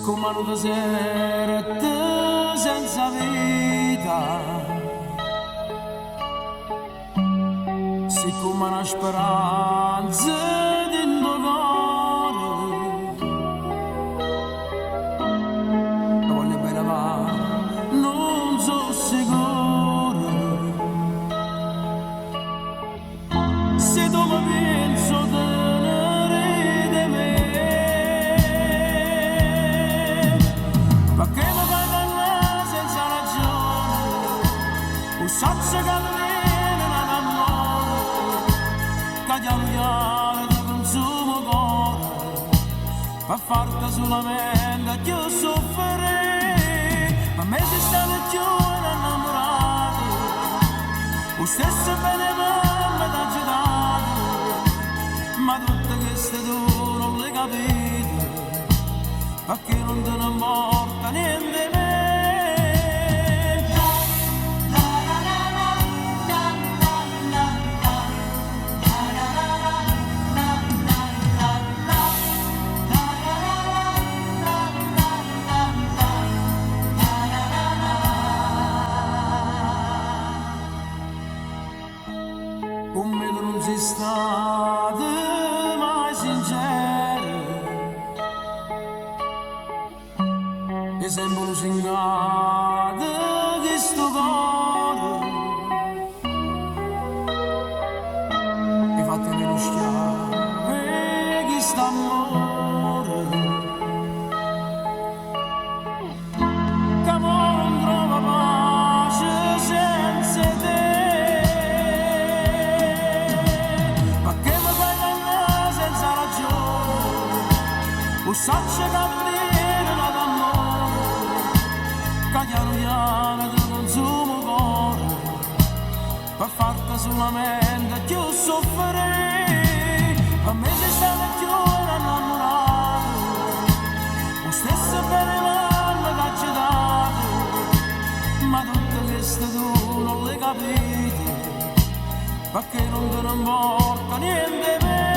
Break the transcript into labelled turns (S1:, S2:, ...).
S1: come un deserto senza vita, sei come una speranza dentro cuore. La voglio bene ma non so sicuro se tu mi penso tenere di me. Perché mi fai parlare senza ragione, un sacco che viene da amore, che piano piano ti consumo cuore, per farti solamente più soffrire. Ma me si stanno più innamorati, lo stesso bene mamma ti ha agitato, ma tutte queste tu non le capite, perché non te ne importa niente di me. Con me tu non sei stato mai sincero, e sembra un segnato di sto cuore, e fatti meno schiave chi sta amore, che amore non trova pace senza te. Perché mi fai parlare senza ragione, lo sacco che viene d'amore, che piano piano ti consumo cuore, per farti solamente più soffrire. Per me sei stato più innamorato, lo stesso bene mamma che ha agitato, ma tutte queste tu non le capite, perché non te ne importa niente di me.